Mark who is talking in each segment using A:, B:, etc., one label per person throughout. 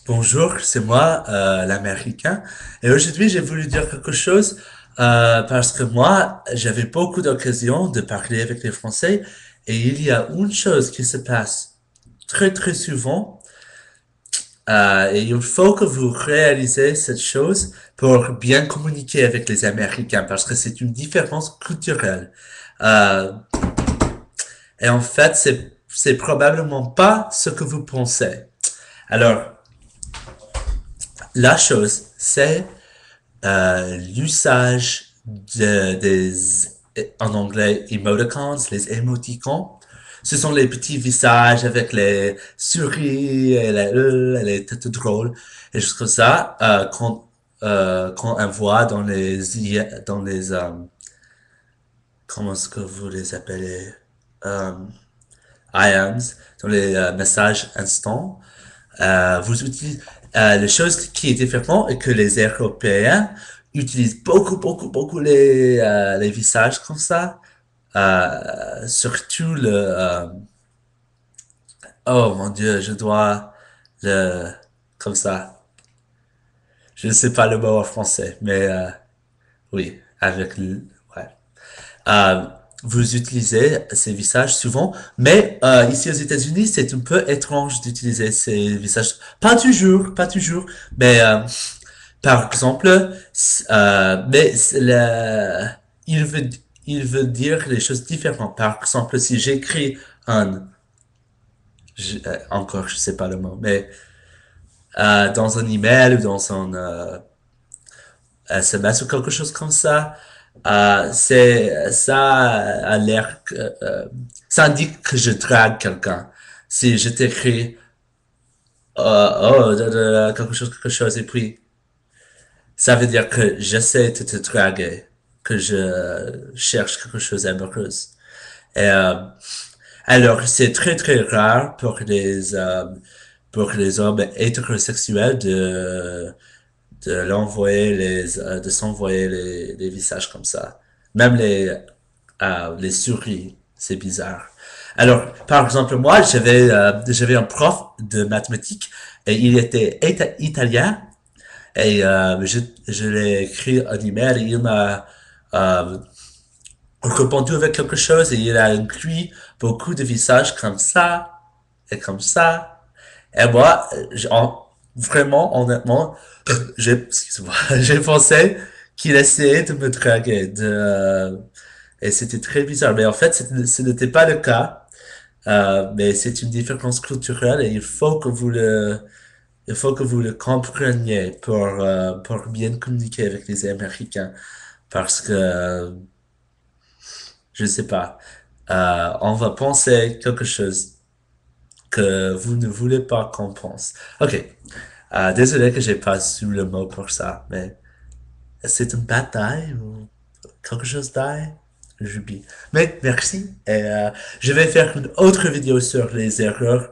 A: Bonjour, c'est moi, l'Américain. Et aujourd'hui, j'ai voulu dire quelque chose parce que moi, j'avais beaucoup d'occasions de parler avec les Français et il y a une chose qui se passe très très souvent et il faut que vous réalisez cette chose pour bien communiquer avec les Américains parce que c'est une différence culturelle. Euh, et en fait, c'est probablement pas ce que vous pensez. Alors, la chose, c'est l'usage en anglais, emoticons, les émoticons. Ce sont les petits visages avec les souris et les têtes drôles et juste comme ça qu'on envoie dans les comment est-ce que vous les appelez euh, IAMs, dans les messages instants. Vous utilisez la chose qui est différente est que les Européens utilisent beaucoup les visages comme ça. Surtout oh mon Dieu, je dois le comme ça. Je ne sais pas le mot en français, mais oui, avec le ouais. Euh, Vous utilisez ces visages souvent, mais ici aux États-Unis, c'est un peu étrange d'utiliser ces visages. Pas toujours, mais par exemple, il veut, il veut dire les choses différentes. Par exemple, si j'écris un, encore, je sais pas le mot, mais dans un email ou dans un SMS ou quelque chose comme ça, ça a l'air que, ça indique que je drague quelqu'un. Si je t'écris, quelque chose, et puis ça veut dire que j'essaie de te draguer, que je cherche quelque chose d'amoureuse. Et, alors, c'est très très rare pour les hommes hétérosexuels de s'envoyer les visages comme ça. Même les souris, c'est bizarre. Alors, par exemple, moi, j'avais un prof de mathématiques et il était italien et je l'ai écrit un email et il m'a euh, répondu avec quelque chose et il a inclus beaucoup de visages comme ça et comme ça. Et moi, vraiment, honnêtement, excuse-moi, j'ai pensé qu'il essayait de me draguer, et c'était très bizarre. Mais en fait, ce n'était pas le cas. Mais c'est une différence culturelle et il faut que vous le compreniez pour bien communiquer avec les Américains. Parce que, je sais pas, on va penser quelque chose que vous ne voulez pas qu'on pense. Ok. Désolé que j'ai pas su le mot pour ça, mais c'est une bataille ou quelque chose d'ail? J'oublie. Mais merci. Et je vais faire une autre vidéo sur les erreurs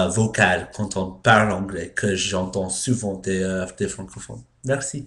A: vocales quand on parle anglais, que j'entends souvent des francophones. Merci.